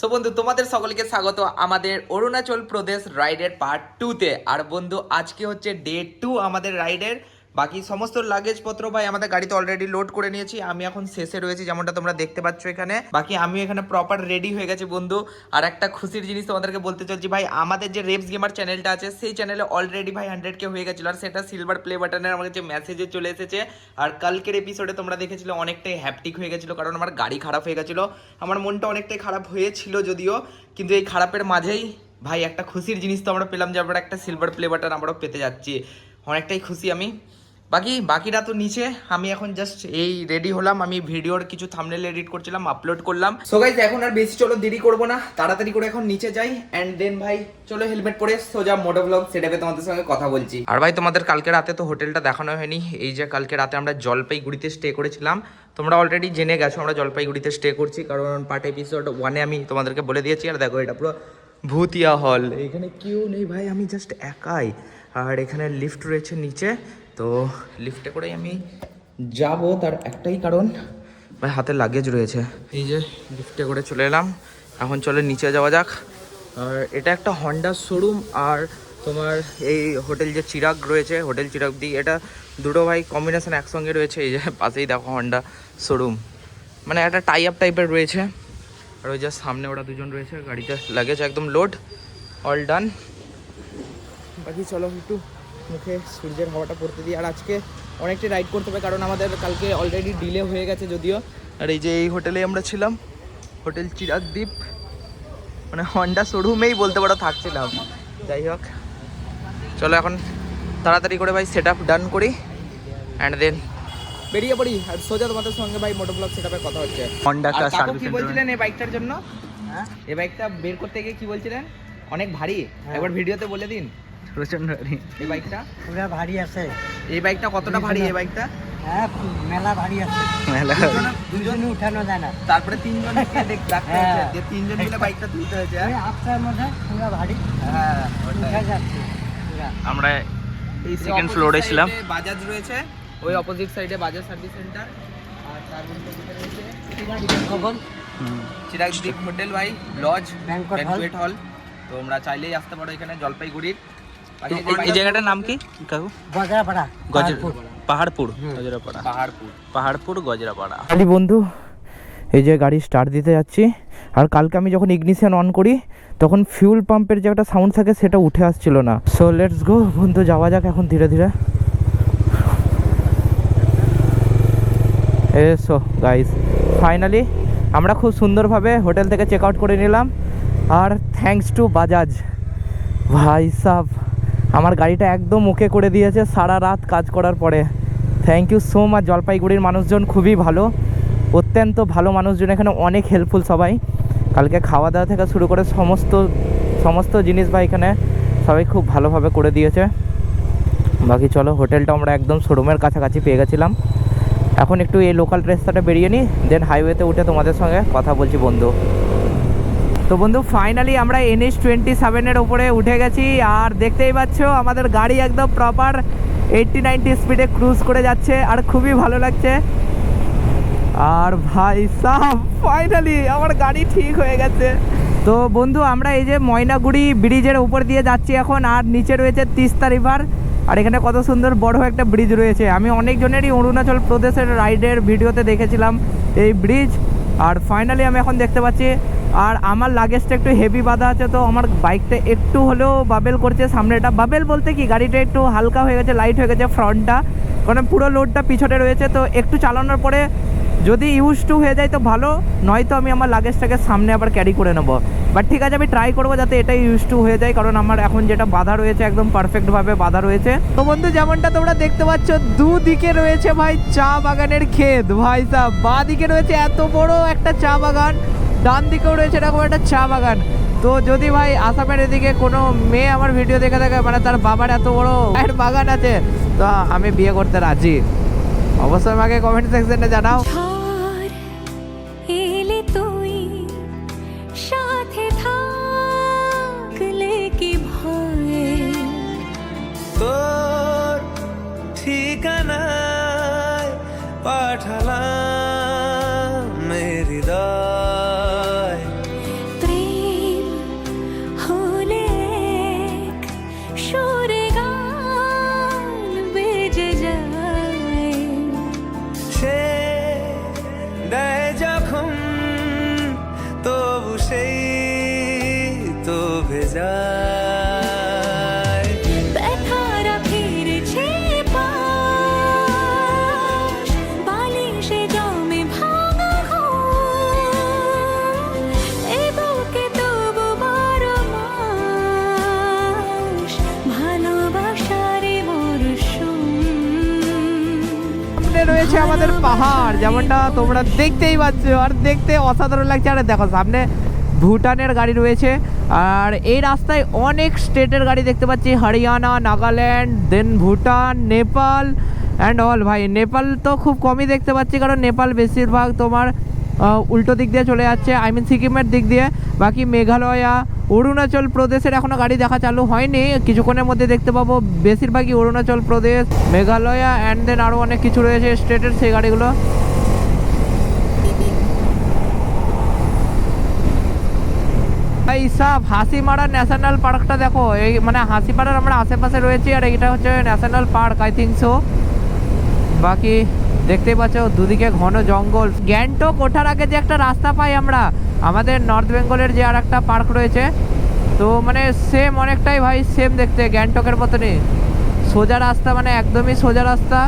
তো বন্ধু তোমাদের সকলকে স্বাগত আমাদের অরুণাচল প্রদেশ রাইডের পার্ট 2 তে। আর বন্ধু আজকে হচ্ছে ডে 2 আমাদের রাইডের। বাকি সমস্ত লাগেজ পত্র ভাই আমাদের গাড়িতে অলরেডি লোড করে নিয়েছি। আমি এখন শেষে রয়েছি যেমনটা তোমরা দেখতে পাচ্ছ এখানে। বাকি আমি এখানে প্রপার রেডি হয়ে গেছি বন্ধু। আর একটা খুশির জিনিস তোমাদেরকে বলতে চলছি ভাই, আমাদের যে রেপস গেমার চ্যানেলটা আছে সেই চ্যানেলে অলরেডি ভাই 100K হয়ে গেছিল, আর সেটা সিলভার প্লে বাটনের আমার কাছে মেসেজে চলে এসেছে। আর কালকের এপিসোডে তোমরা দেখেছিলে অনেকটাই হ্যাপটিক হয়ে গেছিলো, কারণ আমার গাড়ি খারাপ হয়ে গেছিলো। আমার মনটা অনেকটাই খারাপ হয়েছিল যদিও, কিন্তু এই খারাপের মাঝেই ভাই একটা খুশির জিনিস তো আমরা পেলাম, যে আমরা একটা সিলভার প্লে বাটন আমরাও পেতে যাচ্ছি। অনেকটাই খুশি আমি। বাকিরা তো নিচে, আমি এখন জাস্ট এই রেডি হলাম। আমি ভিডিওর কিছু থাম্বনেল এডিট করছিলাম, আপলোড করলাম। সো গাইস এখন আর বেশি চলো দেরি করবো না, তাড়াতাড়ি করে এখন নিচে যাই। এন্ড দেন ভাই চলো হেলমেট পরে সোজা মোটো ব্লগ সেটাপে তোমাদের সঙ্গে কথা বলছি। আর ভাই তোমাদের কালকে রাতে তো হোটেলটা দেখানো হয়নি। এই যে কালকে রাতে আমরা জলপাইগুড়িতে স্টে করেছিলাম, তোমরা অলরেডি জেনে গেছো আমরা জলপাইগুড়িতে স্টে করছি, কারণ পার্ট এপিসোড 1-এ আমি তোমাদেরকে বলে দিয়েছি। আর দেখো এটা পুরো ভূতিয়া হল, এখানে কেউ নেই ভাই, আমি জাস্ট একাই। আর এখানে লিফট রয়েছে নিচে, তো লিফটে করেই আমি যাব। তার একটাই কারণ ভাই হাতে লাগেজ রয়েছে। এই যে লিফটে করে চলে এলাম, এখন চলে নিচে যাওয়া যাক। আর এটা একটা হন্ডা শোরুম, আর তোমার এই হোটেল যে চিরাগ রয়েছে, হোটেল চিরাগ দি, এটা দুটো ভাই কম্বিনেশন একসঙ্গে রয়েছে। এই যে পাশেই দেখো হন্ডা শোরুম, মানে একটা টাই আপ টাইপের রয়েছে। আর ওই যে সামনে ওরা দুজন রয়েছে, গাড়িতে লাগেজ একদম লোড, অল ডান। বাকি চলো একটু মুখে সূর্যের হাওয়াটা পড়তে দিই। আর আজকে অনেকটাই রাইড করতে হবে, কারণ আমাদের কালকে অলরেডি ডিলে হয়ে গেছে যদিও। আর এই যে এই হোটেলে আমরা ছিলাম, হোটেল চিরাগদ্বীপ, মানে হন্ডা শোরুমেই বলতে পারো থাকছিলাম। যাই হোক চলো এখন তাড়াতাড়ি করে ভাই সেট আপ ডান করি, অ্যান্ড দেন বেরিয়ে পড়ি। আর সোজা তোমাদের সঙ্গে ভাই মোটো ব্লগ সেটআপে কথা হচ্ছে। হন্ডা কা সার্ভিস কি বলছিলেন এই বাইকটার জন্য? হ্যাঁ, এই বাইকটা বের করতে গিয়ে কি বলছিলেন? অনেক ভারী, একবার ভিডিওতে বলে দিন। প্রচন্ড ভারী এই বাইকটা, পুরো ভারী আছে। এই বাইকটা কতটা ভারী? এই বাইকটা হ্যাঁ মেলা ভারী আছে, মেলা দুজনে উঠানো যায় না। তারপরে তিনজনকে দেখতে হচ্ছে, যে তিনজন মিলে বাইকটা তুলতে হয়েছে। আপনার মধ্যে পুরো ভারী, হ্যাঁ উঠা যাচ্ছে পুরা। আমরা এই সেকেন্ড ফ্লোরে ছিলাম। বাজাজ রয়েছে ওই অপোজিট সাইডে, বাজাজ সার্ভিস সেন্টার। আর তার মধ্যে রয়েছে চিরাগদ্বীপ হোটেল ভাই, লজ, ব্যাংকুয়েট হল। তো আমরা চাইলেই আসতে পারো এখানে জলপাইগুড়ির। এই জায়গাটার নাম কি কাকু? গজরাপাড়া, পাহাড়পুর, গজরাপাড়া, পাহাড়পুর গজরাপাড়া। আলি বন্ধু, এই যে গাড়ি স্টার্ট দিতে যাচ্ছি, আর কালকে আমি যখন ইগনিশন অন করি তখন ফিউল পাম্পের যে একটা সাউন্ড থাকে সেটা উঠে আসছিল না। সো লেটস গো বন্ধু, যাওয়া যাক এখন ধীরে ধীরে। এসো গাইস, ফাইনালি আমরা খুব সুন্দরভাবে হোটেল থেকে চেক আউট করে নিলাম। আর থ্যাঙ্কস টু বাজাজ ভাই সাব, আমার গাড়িটা একদম ওকে করে দিয়েছে সারা রাত কাজ করার পরে। Thank you so much. জলপাইগুড়ির মানুষজন খুবই ভালো, অত্যন্ত ভালো মানুষজন, এখানে অনেক হেল্পফুল সবাই। কালকে খাওয়া দাওয়া থেকে শুরু করে সমস্ত জিনিস ভাই এখানে সবাই খুব ভালোভাবে করে দিয়েছে। বাকি চলো, হোটেলটা আমরা একদম শোরুমের কাছাকাছি পেয়ে গেছিলাম। এখন একটু এই লোকাল রাস্তাটা বেরিয়ে নিই, দেন হাইওয়েতে উঠে তোমাদের সঙ্গে কথা বলছি বন্ধু। তো বন্ধু ফাইনালি আমরা NH27-এর ওপরে উঠে গেছি। আর দেখতেই পাচ্ছ আমাদের গাড়ি একদম প্রপার 80-90 স্পিডে ক্রুজ করে যাচ্ছে, আর খুবই ভালো লাগছে। আর ভাই সাহ ফাইনালি আমার গাড়ি ঠিক হয়ে গেছে। তো বন্ধু আমরা এই যে ময়নাগুড়ি ব্রিজের উপর দিয়ে যাচ্ছি এখন, আর নিচে রয়েছে তিস্তা রিভার। আর এখানে কত সুন্দর বড় একটা ব্রিজ রয়েছে। আমি অনেকজনেরই অরুণাচল প্রদেশের রাইডের ভিডিওতে দেখেছিলাম এই ব্রিজ, আর ফাইনালি আমি এখন দেখতে পাচ্ছি। আর আমার লাগেজটা একটু হেভি বাঁধা আছে, তো আমার বাইকটা একটু হলেও বাবেল করছে সামনেটা। বাবেল বলতে কি, গাড়িটা একটু হালকা হয়ে গেছে, লাইট হয়ে গেছে ফ্রন্টটা, কারণ পুরো লোডটা পিছনে রয়েছে। তো একটু চালানোর পরে যদি ইউজ টু হয়ে যায় তো ভালো, নয়তো আমি আমার লাগেজটাকে সামনে আবার ক্যারি করে নেবো। বাট ঠিক আছে, আমি ট্রাই করবো যাতে এটাই ইউজ টু হয়ে যায়, কারণ আমার এখন যেটা বাধা রয়েছে একদম পারফেক্টভাবে বাধা রয়েছে। তো বন্ধু যেমনটা তোমরা দেখতে পাচ্ছ, দুদিকে রয়েছে ভাই চা বাগানের ক্ষেত ভাই সাহেব। বাঁ দিকে রয়েছে এত বড় একটা চা বাগান, ডান দিকেও রয়েছে এরকম একটা চা বাগান। তো যদি ভাই আসামের এদিকে কোনো মেয়ে আমার ভিডিও দেখে থাকে, মানে তার বাবার এত বড় চায়ের বাগান আছে, তো আমি বিয়ে করতে রাজি। অবশ্যই আমাকে কমেন্ট সেকশনে জানাও। তোর ঠিকানায় পাঠালাম মেরি হৃদয়। সেই তো ভেজায় ব্যথারা ফিরেছে পাশ, বালিশে জমে ভাঙা ঘুম, এ বুকে তবু বড় মাস, ভালোবাসারে মরশুম। সামনে রয়েছে আমাদের পাহাড়, যেমনটা তোমরা দেখতেই পাচ্ছ, আর দেখতে অসাধারণ লাগছে। আর দেখো সামনে ভুটানের গাড়ি রয়েছে, আর এই রাস্তায় অনেক স্টেটের গাড়ি দেখতে পাচ্ছি, হরিয়ানা, নাগাল্যান্ড, দেন ভুটান, নেপাল অ্যান্ড অল। ভাই নেপাল তো খুব কমই দেখতে পাচ্ছি, কারণ নেপাল বেশিরভাগ তোমার উল্টো দিক দিয়ে চলে যাচ্ছে, আই মিন সিকিমের দিক দিয়ে। বাকি মেঘালয়া, অরুণাচল প্রদেশের এখনও গাড়ি দেখা চালু হয়নি, কিছুক্ষণের মধ্যে দেখতে পাবো। বেশিরভাগই অরুণাচল প্রদেশ, মেঘালয়া অ্যান্ড দেন আরও অনেক কিছু রয়েছে স্টেটের, সেই গাড়িগুলো। এই সব হাসিমারা ন্যাশনাল পার্কটা দেখো, এই মানে হাসিমারার আমরা আশেপাশে রয়েছি, আর এইটা হচ্ছে national park, I think so. বাকি দেখতেই পাচ্ছ দুদিকে ঘন জঙ্গল। গ্যাংটক ওঠার আগে যে একটা রাস্তা পাই আমরা, আমাদের নর্থ বেঙ্গলের যে আর একটা পার্ক রয়েছে, তো মানে সেম অনেকটাই ভাই সেম দেখতে গ্যাংটকের মতনই সোজা রাস্তা, মানে একদমই সোজা রাস্তা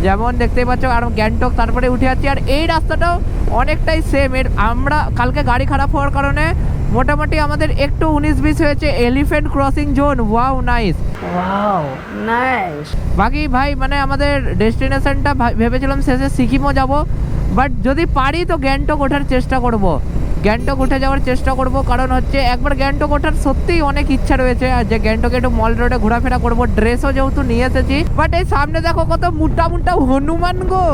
যেমন দেখতেই পাচ্ছ। আর গ্যাংটক তারপরে উঠে যাচ্ছি, আর এই রাস্তাটাও অনেকটাই সেম। এর আমরা কালকে গাড়ি খারাপ হওয়ার কারণে মোটামুটি আমাদের একটু 19-20 হয়েছে। Elephant crossing zone, wow nice, wow nice. বাকি ভাই মানে আমাদের ডেস্টিনেশনটা ভেবেছিলাম শেষে সিকিমও যাব, বাট যদি পারি তো গ্যাংটক ওঠার চেষ্টা করব, গ্যাংটক উঠে যাওয়ার চেষ্টা করব। কারণ হচ্ছে একবার গ্যাংটক ওঠার সত্যিই অনেক ইচ্ছা রয়েছে, আর যে গ্যাংটকে একটু মল রোডে ঘোরাফেরা করব। ড্রেসও যেহেতু নিয়ে এসেছি, বাট এই সামনে দেখো কত মোটা মোটা হনুমান গো,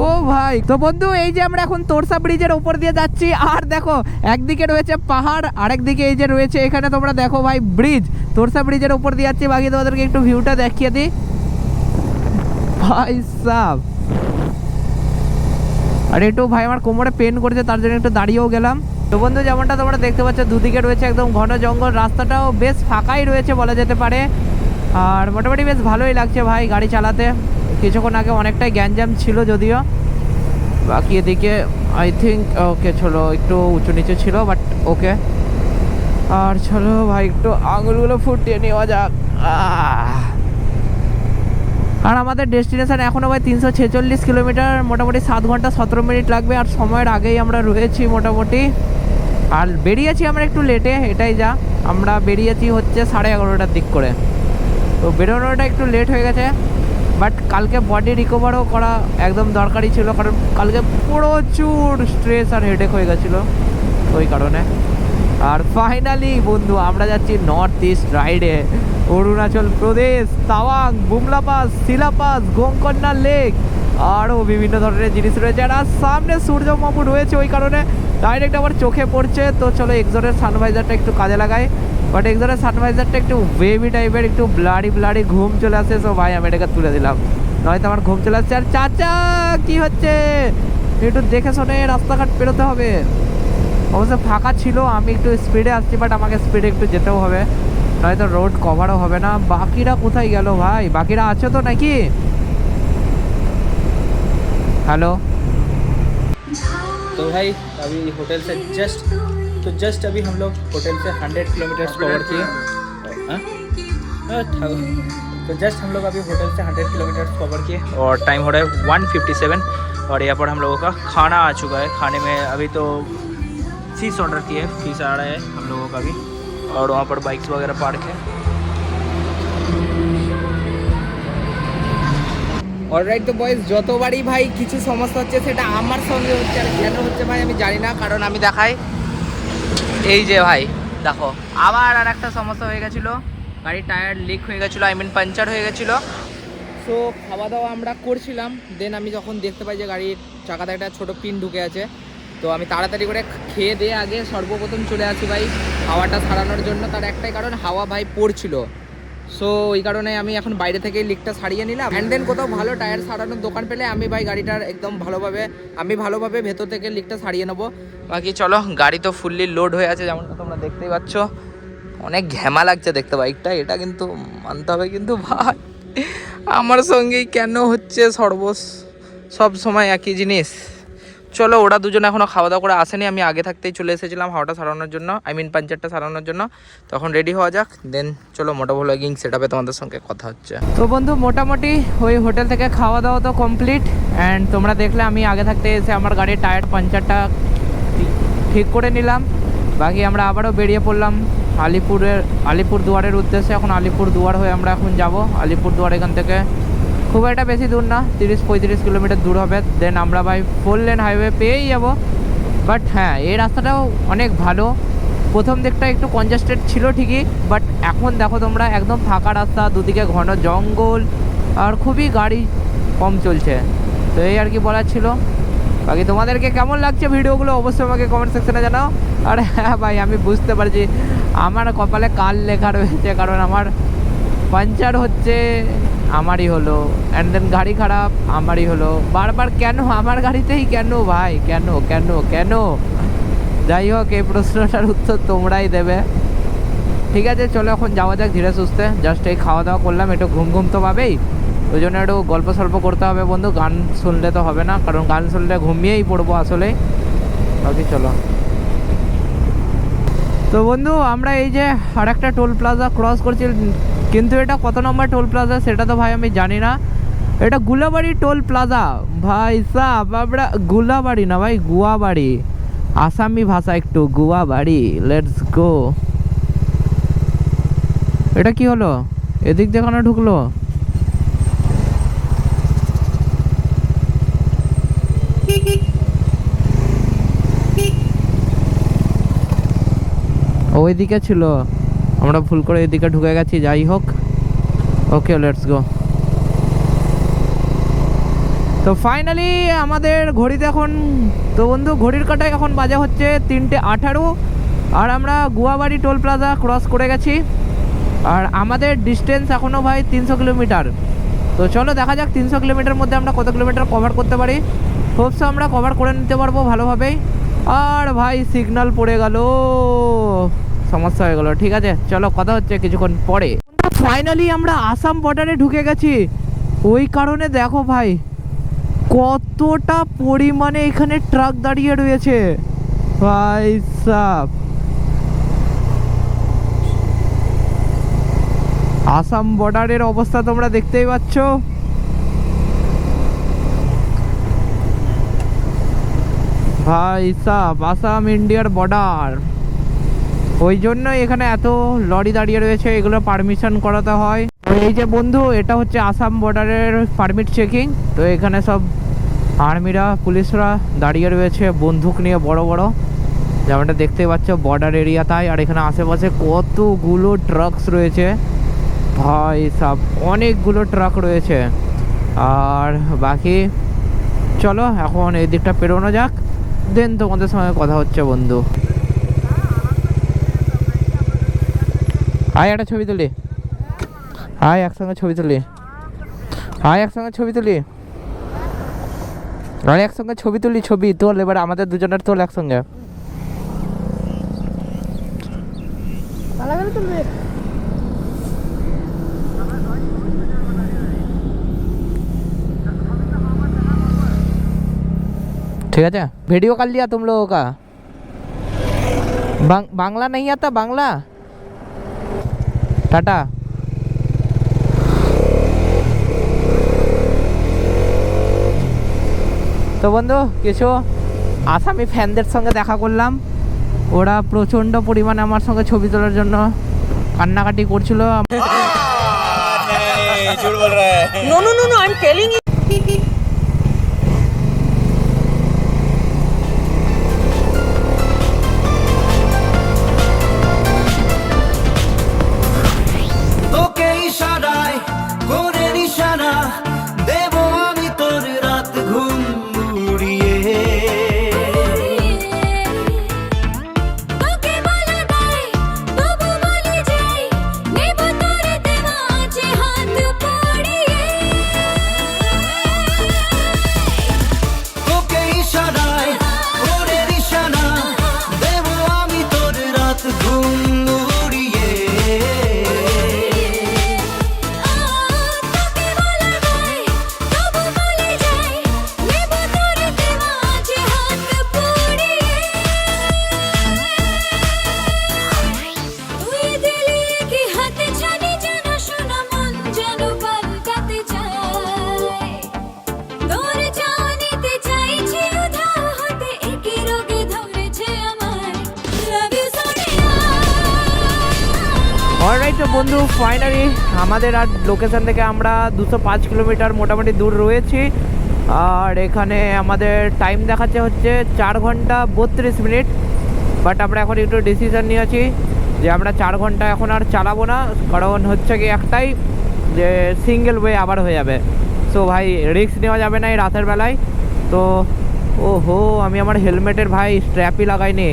ও ভাই। তো বন্ধু এই যে আমরা এখন তোরসা ব্রিজের উপর দিয়ে যাচ্ছি, আর দেখো একদিকে রয়েছে পাহাড়, আরেকদিকে এই যে রয়েছে এখানে তোমরা দেখো ভাই ব্রিজ, তোরসা ব্রিজের উপর দিয়ে যাচ্ছি। বাকি তোমাদেরকে একটু ভিউটা দেখিয়ে দিই ভাই সাব। আর একটু ভাই আমার কোমরে পেন করেছে, তার জন্য একটু দাঁড়িয়েও গেলাম। তো বন্ধু যেমনটা তোমরা দেখতে পাচ্ছ দুদিকে রয়েছে একদম ঘন জঙ্গল, রাস্তাটাও বেশ ফাঁকাই রয়েছে বলা যেতে পারে, আর মোটামুটি বেশ ভালোই লাগছে ভাই গাড়ি চালাতে। কিছুক্ষণ আগে অনেকটাই গ্যাঞ্জাম ছিল যদিও, বাকি এদিকে আই থিঙ্ক ওকে চলো একটু উঁচু নিচু ছিল, বাট ওকে। আর চলো ভাই একটু আঙুলগুলো ফুটিয়ে নেওয়া যাক। আর আমাদের ডেস্টিনেশন এখনও ভাই 346 কিলোমিটার, মোটামুটি 7 ঘন্টা 17 মিনিট লাগবে, আর সময়ের আগেই আমরা রয়েছি মোটামুটি। আর বেরিয়েছি আমরা একটু লেটে, এটাই যা, আমরা বেরিয়েছি হচ্ছে 11:30টার দিক করে, তো বেরোনোটা একটু লেট হয়ে গেছে। বাট কালকে বডি রিকভারও করা একদম দরকারি ছিল, কারণ কালকে প্রচুর স্ট্রেস আর হেডেক হয়ে গেছিলো ওই কারণে। আর ফাইনালি বন্ধু আমরা যাচ্ছি নর্থ ইস্ট রাইডে, অরুণাচল প্রদেশ, তাওয়াং, বুমলা পাস, শিলা পাস, গোকর্ণা লেক, আরও বিভিন্ন ধরনের জিনিস রয়েছে। আর সামনে সূর্যমামু রয়েছে, ওই কারণে ডাইরেক্ট আমার চোখে পড়ছে। তো চলো এক্সরের সানভাইজারটা একটু কাজে লাগাই, বাট এক্সরের সানভাইজারটা একটু ওয়েভি টাইপের, একটু ব্লাডি ঘুম চলে আসে। সো ভাই আমি এটাকে তুলে দিলাম, নয়তো আমার ঘুম চলে আসছে। আর চাচা কি হচ্ছে, একটু দেখে শুনে রাস্তাঘাট পেরোতে হবে। অবশ্য ফাঁকা ছিল, আমি একটু স্পিডে আসছি, বাট আমাকে স্পিডে একটু যেতেও হবে, নয়তো রোড কভারও হবে না। বাকিরা কোথায় গেল ভাই, বাকিরা আছে তো নাকি? हेलो। तो भाई अभी होटल से जस्ट अभी हम लोग होटल से 100 किलोमीटर कवर किए। तो जस्ट हम लोग अभी होटल से 100 किलोमीटर कवर किए और टाइम हो रहा है 1:57 और यहाँ पर हम लोगों का खाना आ चुका है। खाने में अभी तो फिश ऑर्डर किए, फिश आ रहा है हम लोगों का भी, और वहाँ पर बाइक्स वगैरह पार्क है। অলরাইট। তো বয়েজ যতবারই ভাই কিছু সমস্যা হচ্ছে সেটা আমার সঙ্গে হচ্ছে, আর কেন হচ্ছে ভাই আমি জানি না, কারণ আমি দেখাই এই যে ভাই দেখো আবার আর একটা সমস্যা হয়ে গেছিলো, গাড়ির টায়ার লিক হয়ে গেছিলো, আই মিন পাঞ্চার হয়ে গেছিলো। সো খাওয়া দাওয়া আমরা করছিলাম, দেন আমি যখন দেখতে পাই যে গাড়ির চাকাতে একটা ছোটো পিন ঢুকে আছে, তো আমি তাড়াতাড়ি করে খেয়ে দিয়ে আগে সর্বপ্রথম চলে আসি ভাই হাওয়াটা ছাড়ানোর জন্য। তার একটাই কারণ হাওয়া ভাই পড়ছিল, সো ওই কারণে আমি এখন বাইরে থেকে লিকটা সারিয়ে নিলাম। অ্যান্ড দেন কোথাও ভালো টায়ার সারানোর দোকান পেলে আমি ভাই গাড়িটার একদম ভালোভাবে ভেতর থেকে লিকটা সারিয়ে নেবো। বাকি চলো, গাড়ি তো ফুললি লোড হয়ে আছে যেমনটা তোমরা দেখতেই পাচ্ছ, অনেক ঘ্যামা লাগছে দেখতে বাইকটা, এটা কিন্তু মানতে হবে। কিন্তু ভাই আমার সঙ্গেই কেন হচ্ছে সব সময় একই জিনিস। চলো, ওরা দুজন এখনো খাওয়া দাওয়া করে আসেনি, আমি আগে থাকতেই চলে এসেছিলাম হাওয়াটা সারানোর জন্য, পাঞ্চারটা সারানোর জন্য। তখন রেডি হওয়া যাক, দেন চলো মোটো ভ্লগিং সেটআপে তোমাদের সঙ্গে কথা হচ্ছে। তো বন্ধু মোটামুটি ওই হোটেল থেকে খাওয়া দাওয়া তো কমপ্লিট, অ্যান্ড তোমরা দেখলে আমি আগে থাকতে এসে আমার গাড়ির টায়ার পাঞ্চারটা ঠিক করে নিলাম। বাকি আমরা আবারও বেরিয়ে পড়লাম আলিপুরদুয়ারের উদ্দেশ্যে। এখন আলিপুরদুয়ার হয়ে আমরা এখন যাব। আলিপুরদুয়ার এখান থেকে খুব একটা বেশি দূর না, 30-35 কিলোমিটার দূর হবে। দেন আমরা ভাই 4 লেন হাইওয়ে পেয়েই যাব। বাট হ্যাঁ, এই রাস্তাটাও অনেক ভালো। প্রথম দিকটা একটু কনজেস্টেড ছিল ঠিকই, বাট এখন দেখো তোমরা একদম ফাঁকা রাস্তা, দুদিকে ঘন জঙ্গল, আর খুবই গাড়ি কম চলছে। তো এই আর কি বলার ছিল। বাকি তোমাদেরকে কেমন লাগছে ভিডিওগুলো অবশ্যই আমাকে কমেন্ট সেকশনে জানাও। আর হ্যাঁ ভাই, আমি বুঝতে পারছি আমার কপালে কাল লেখা রয়েছে, কারণ আমার পাঞ্চার হচ্ছে আমারই হলো, অ্যান্ড দেন গাড়ি খারাপ আমারই হলো বারবার। কেন আমার গাড়িতেই কেন ভাই, কেন কেন কেন? যাই হোক, এই প্রশ্নটার উত্তর তোমরাই দেবে। ঠিক আছে, চলো এখন যাওয়া যাক ধীরে সুস্থে। জাস্ট এই খাওয়া দাওয়া করলাম, একটু ঘুম তো পাবেই, ওই জন্য একটু গল্প সল্প করতে হবে বন্ধু। গান শুনলে তো হবে না, কারণ গান শুনলে ঘুমিয়েই পড়বো আসলে। ওকে চলো। তো বন্ধু আমরা এই যে আর একটা টোল প্লাজা ক্রস করছি, কিন্তু এটা কত নম্বর টোল প্লাজা সেটা তো ভাই আমি জানি না। এটা গুলাবাড়ি টোল প্লাজা ভাই সাহ। আমরা গুলাবাড়ি না ভাই, গুয়াবাড়ি, আসামি ভাষা একটু, গুয়াবাড়ি। Let's go. এটা কি হলো? এদিক দেখানো ঢুকলো। ওইদিকে ছিল, আমরা ভুল করে এদিকে ঢুকে গেছি। যাই হোক, ওকে লেটস গো। তো ফাইনালি আমাদের ঘড়িতে এখন, তো বন্ধু ঘড়ির কাঁটায় এখন বাজে হচ্ছে 3:18, আর আমরা গুয়াবাড়ি টোল প্লাজা ক্রস করে গেছি। আর আমাদের ডিস্টেন্স এখনও ভাই 300 কিলোমিটার। তো চলো দেখা যাক 300 কিলোমিটার মধ্যে আমরা কত কিলোমিটার কভার করতে পারি। হোপস আমরা কভার করে নিতে পারবো ভালোভাবেই। আর ভাই সিগন্যাল পড়ে গেল, সমস্যা হয়ে গেল। ঠিক আছে চলো, কথা হচ্ছে কিছুক্ষণ পরে। ফাইনালি আমরা আসাম বর্ডারে ঢুকে গেছি। ওই কারণে দেখো ভাই কতটা পরিমাণে এখানে ট্রাক দাঁড়িয়ে রয়েছে ভাই সাব। আসাম বর্ডারের অবস্থা তোমরা দেখতেই পাচ্ছ। ভাই সাব, আসাম ইন্ডিয়ার বর্ডার, ওই জন্যই এখানে এত লরি দাঁড়িয়ে রয়েছে, এগুলো পারমিশন করাতে হয়। এই যে বন্ধু, এটা হচ্ছে আসাম বর্ডারের পারমিট চেকিং। তো এখানে সব আর্মিরা, পুলিশরা দাঁড়িয়ে রয়েছে বন্দুক নিয়ে বড় বড়, যেমনটা দেখতে পাচ্ছ বর্ডার এরিয়া তাই। আর এখানে আশেপাশে কতগুলো ট্রাকস রয়েছে ভাই সাব, অনেকগুলো ট্রাক রয়েছে। আর বাকি চলো এখন এই দিকটা পেরোনো যাক, দেন তোমাদের সঙ্গে কথা হচ্ছে বন্ধু। আয় একটা ছবি তুলি, আয় একসঙ্গে ছবি তুলি, আয় একসঙ্গে ছবি তুলি, আরে একসঙ্গে ছবি তুলি, ছবি তোল। এবার আমাদের দুজনের তোল একসঙ্গে। ठीक है, वीडियो कर लिया तुम लोगों का। बांग्ला नहीं आता? बांग्ला टाटा। তো বন্ধু কিছু আসামি ফ্যানদের সঙ্গে দেখা করলাম। ওরা প্রচণ্ড পরিমাণে আমার সঙ্গে ছবি তোলার জন্য কান্নাকাটি করছিল। No, no, no, no, I'm telling you. তোকে ইশারায় করে নিশানা দেব আমি তোর রাত ঘুম উড়িয়ে। তোকে বলা দাই তবু বলে যাই, নেব তোর দেওয়া আছে হাত পড়িয়ে। অলরাইট তো বন্ধু, ফাইনালি আমাদের আর লোকেশন থেকে আমরা 205 কিলোমিটার মোটামুটি দূর রয়েছি। আর এখানে আমাদের টাইম দেখাচ্ছে হচ্ছে 4 ঘন্টা 32 মিনিট। বাট আমরা এখন একটু ডিসিশন নিয়েছি যে আমরা 4 ঘন্টা এখন আর চালাবো না, কারণ হচ্ছে কি একটাই যে সিঙ্গেল ওয়ে আবার হয়ে যাবে। সো ভাই রিস্ক নেওয়া যাবে না এই রাতের বেলায়। তো ওহো, আমি আমার হেলমেটের ভাই স্ট্র্যাপই লাগাইনি।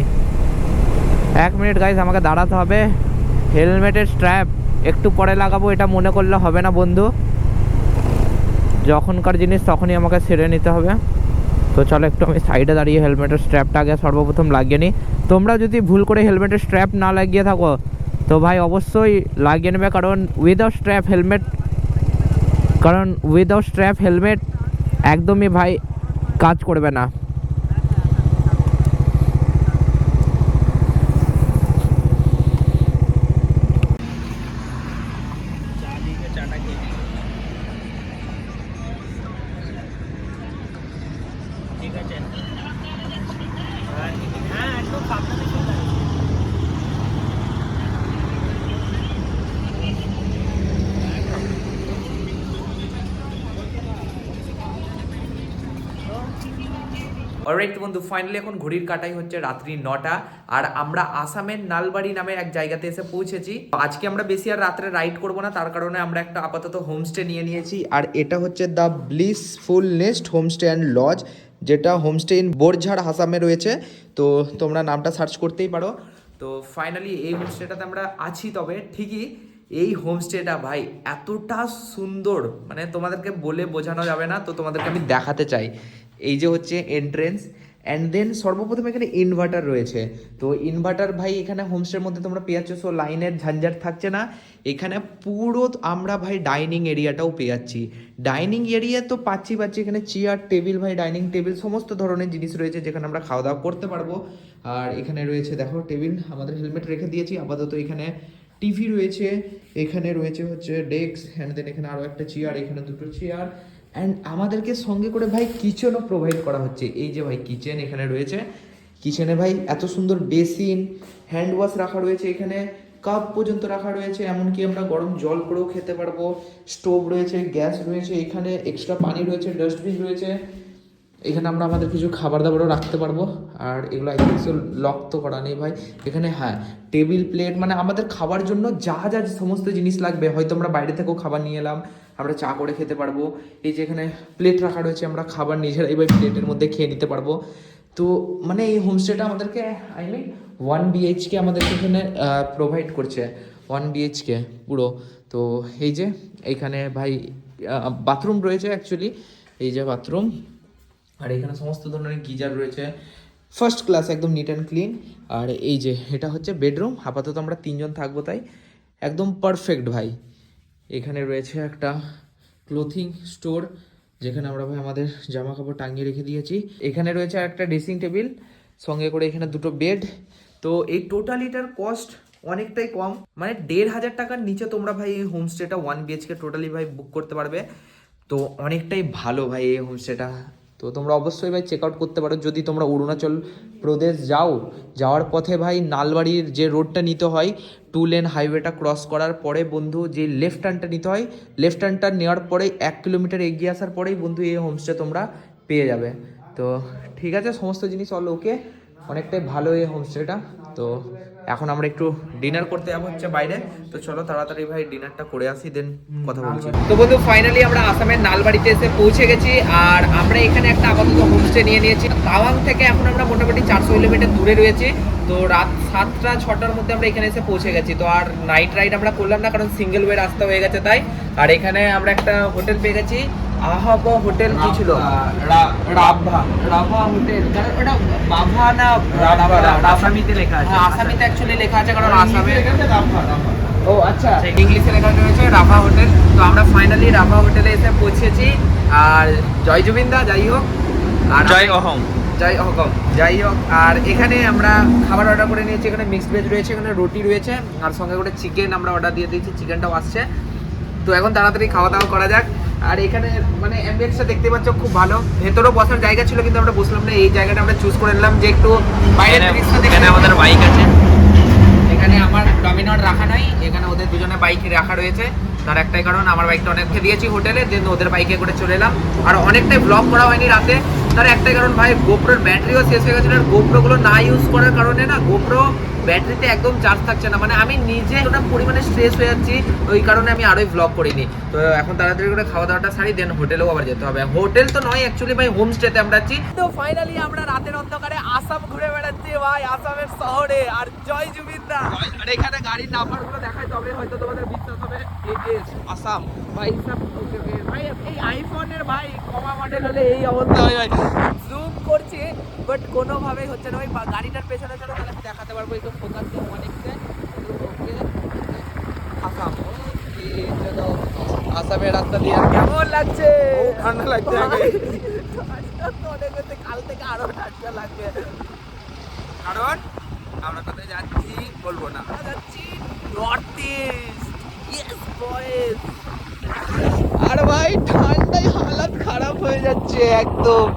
1 মিনিট গাইজ, আমাকে দাঁড়াতে হবে। হেলমেটের স্ট্র্যাপ একটু পরে লাগাবো, এটা মনে করলে হবে না বন্ধু। যখনকার জিনিস তখনই আমাকে ছেড়ে নিতে হবে। তো চলো একটু আমি সাইডে দাঁড়িয়ে হেলমেটের স্ট্র্যাপটা আগে সর্বপ্রথম লাগিয়ে নিই। তোমরা যদি ভুল করে হেলমেটের স্ট্র্যাপ না লাগিয়ে থাকো তো ভাই অবশ্যই লাগিয়ে নেবে, কারণ উইদাউট স্ট্র্যাপ হেলমেট একদমই ভাই কাজ করবে না। অলরাইট বন্ধু, ফাইনালি এখন ঘড়ির কাটাই হচ্ছে রাত্রি 9টা, আর আমরা আসামের নালবাড়ি নামে এক জায়গাতে এসে পৌঁছেছি। আজকে আমরা বেশি আর রাত্রে রাইড করব না, তার কারণে আমরা একটা আপাতত হোমস্টে নিয়ে নিয়েছি। আর এটা হচ্ছে the blissful nest homestay and lodge, যেটা হোমস্টে ইন বোরঝাড় আসামে রয়েছে। তো তোমরা নামটা সার্চ করতেই পারো। তো ফাইনালি এই হোমস্টেটাতে আমরা আছি। তবে ঠিকই এই হোমস্টেটা ভাই এতটা সুন্দর, মানে তোমাদেরকে বলে বোঝানো যাবে না। তো তোমাদেরকে আমি দেখাতে চাই। এই যে হচ্ছে এন্ট্রেন্স, অ্যান্ড দেন সর্বপ্রথম এখানে ইনভার্টার রয়েছে। তো ইনভার্টার ভাই এখানে হোমস্টের মধ্যে তোমরা পেয়ে যাচ্ছ। সো লাইনের ঝঞ্ঝাট থাকছে না এখানে। পুরো আমরা ভাই ডাইনিং এরিয়াটাও পেয়ে যাচ্ছি। ডাইনিং এরিয়া তো পাচ্ছি এখানে চেয়ার টেবিল, ভাই ডাইনিং টেবিল সমস্ত ধরনের জিনিস রয়েছে যেখানে আমরা খাওয়া দাওয়া করতে পারবো। আর এখানে রয়েছে দেখো টেবিল, আমাদের হেলমেট রেখে দিয়েছি আপাতত। এখানে টিভি রয়েছে, এখানে রয়েছে হচ্ছে ডেস্ক, অ্যান্ড দেন এখানে আরও একটা চেয়ার, এখানে দুটো চেয়ার, অ্যান্ড আমাদেরকে সঙ্গে করে ভাই কিচেনও প্রোভাইড করা হচ্ছে। এই যে ভাই কিচেন এখানে রয়েছে। কিচেনে ভাই এত সুন্দর বেসিন, হ্যান্ড ওয়াশ রাখা রয়েছে, এখানে কাপ পর্যন্ত রাখা রয়েছে, এমনকি আমরা গরম জল করেও খেতে পারবো। স্টোভ রয়েছে, গ্যাস রয়েছে, এখানে এক্সট্রা পানি রয়েছে, ডাস্টবিন রয়েছে। এখানে আমরা আমাদের কিছু খাবার দাবারও রাখতে পারবো। আর এগুলো কিছু লক তো করা নেই ভাই এখানে। হ্যাঁ, টেবিল প্লেট, মানে আমাদের খাবার জন্য যা যা সমস্ত জিনিস লাগবে, হয়তো আমরা বাইরে থেকেও খাবার নিয়ে এলাম, আমরা চা করে খেতে পারবো। এই যে এখানে প্লেট রাখা রয়েছে, আমরা খাবার নিজেরাই ভাই প্লেটের মধ্যে খেয়ে নিতে পারবো। তো মানে এই হোমস্টেটা আমাদেরকে 1 BHK আমাদেরকে এখানে প্রোভাইড করছে, 1 BHK পুরো। তো এই যে এইখানে ভাই বাথরুম রয়েছে অ্যাকচুয়ালি, এই যে বাথরুম। আর এখানে সমস্ত ধরনের গিজার রয়েছে, ফার্স্ট ক্লাস, একদম নিট অ্যান্ড ক্লিন। আর এই যে এটা হচ্ছে বেডরুম, আপাতত আমরা 3 জন থাকবো তাই একদম পারফেক্ট ভাই। এখানে রয়েছে একটা ক্লোথিং স্টোর, যেখানে আমরা ভাই আমাদের জামা কাপড় টাঙিয়ে রেখে দিয়েছি। এখানে রয়েছে একটা ড্রেসিং টেবিল, সঙ্গে করে এখানে 2টো বেড। তো এই টোটালিটার কস্ট অনেকটাই কম, মানে 1,500 টাকার নিচে তোমরা ভাই এই হোমস্টেটা 1 BHK টোটালি ভাই বুক করতে পারবে। তো অনেকটাই ভালো ভাই এই হোমস্টেটা। তো তোমরা অবশ্যই ভাই চেক আউট করতে পারো যদি তোমরা অরুণাচল প্রদেশ যাওয়ার পথে ভাই নালবাড়ির যে রোডটা নিতে হয়, 2 লেন হাইওয়েটা ক্রস করার পরে বন্ধু যে লেফট টার্নটা নিতে হয়, লেফট টার্নটা নেওয়ার পরেই 1 কিলোমিটার এগিয়ে আসার পরেই বন্ধু এই হোমস্টে তোমরা পেয়ে যাবে। তো ঠিক আছে, সমস্ত জিনিস অল ওকে, অনেকটাই ভালো এই হোমস্টেটা। তো এখন আমরা একটু ডিনার করতে যাবো হচ্ছে বাইরে। তো চলো তাড়াতাড়ি ভাই ডিনারটা করে আসি, দেন কথা বলছি। তো বন্ধু ফাইনালি আমরা আসামের নালবাড়িতে এসে পৌঁছে গেছি। আর আমরা এখানে একটা আপাতত হোমস্টে নিয়ে নিয়েছি। তাওয়াং থেকে এখন আমরা মোটামুটি 400 কিলোমিটার দূরে রয়েছি। তো রাত 7টা-6টার মধ্যে আমরা এখানে এসে পৌঁছে গেছি। তো আর নাইট রাইড আমরা করলাম না, কারণ সিঙ্গেল ওয়ে রাস্তা হয়ে গেছে তাই। আর এখানে আমরা একটা হোটেল পেয়ে গেছি, আহাবা হোটেল কি ছিল, রাভা হোটেল। ওটা বাভা না আসামিতে লেখা আছে? আসামিতে অ্যাকচুয়ালি লেখা আছে, কারণ আসামে। ও আচ্ছা, ইংলিশে লেখা রয়েছে রাভা হোটেল। তো আমরা ফাইনালি রাভা হোটেলে এসে পৌঁছেছি। আর জয় জুবিন্দা, যাই হোক, আর জয় অহম। যাই হোক। আর এখানে আমরা খাবার অর্ডার করে নিয়েছি। এখানে মিক্সড ভেজ রয়েছে, এখানে রুটি রয়েছে, আর সঙ্গে করে চিকেন আমরা অর্ডার দিয়ে দিয়েছি, চিকেনটাও আসছে। তো এখন তাড়াতাড়ি খাওয়া দাওয়া করা যাক। আর এখানে মানে অ্যাম্বিয়েন্সটা দেখতে পাচ্ছ খুব ভালো। ভেতরেও বসার জায়গা ছিল কিন্তু আমরা বসলাম না। এই জায়গাটা আমরা চুজ করে নিলাম যে একটু বাইরের দৃশ্য দেখে। এখানে আমাদের বাইক আছে, এখানে আমার ডমিনর রাখা নাই, এখানে ওদের বাইক রাখা রয়েছে। তার একটাই কারণ, আমার বাইকটা অনেককে দিয়েছি হোটেলে, দেন ওদের বাইকে করে চলে এলাম। আর অনেকটাই ব্লগ করা হয়নি রাতে। তার একটাই কারণ ভাই, গোপ্রোর ব্যাটারিও শেষ হয়ে গেছিল। আর গোপ্রোগুলো না ইউজ করার কারণে না, গোপ্রো ব্যাটারিতে একদম চার্জ থাকছে না। মানে আমি নিজে ওটা পরিমাণে স্ট্রেস হয়ে যাচ্ছি, ওই কারণে আমি আরোই ব্লগ করিনি। তো এখন তাড়াতাড়ি করে খাওয়া দাওয়াটা সারি, দেন হোটেলেও আবার যেতে হবে। হোটেল তো নয় অ্যাকচুয়ালি ভাই, হোমস্টেতে আমরা আছি। তো ফাইনালি আমরা রাতের অন্ধকারে আসাম ঘুরে বেড়াচ্ছি ভাই, আসামের শহরে। আর জয় জুবিনদা। আর এখানে গাড়ির নাম্বারগুলো দেখায়, তবে হয়তো তোমাদের বিশ্বাস হবে। আসাম ভাই, ভাই এই আইফোনের ভাই কমা মডেল হলে এই অবস্থা হয় ভাই। জুম করছি বাট কোনোভাবেই হচ্ছে না ভাই। গাড়িটার পেছনে চলো, তাহলে আমি দেখাতে পারবো। একটু ফোকাস দিয়ে অনেকটা আসাম। চলো আসামের রাস্তা দিয়ে কেমন লাগছে? ঠান্ডা লাগছে আগে, কাল থেকে আরো ঠান্ডা লাগবে। কারণ আমরা কোথায় যাচ্ছি বলবো না, যাচ্ছি নর্থ ইস্ট। Yes boys. আর ভাই ঠান্ডায় হালাত খারাপ হয়ে যাচ্ছে একদম।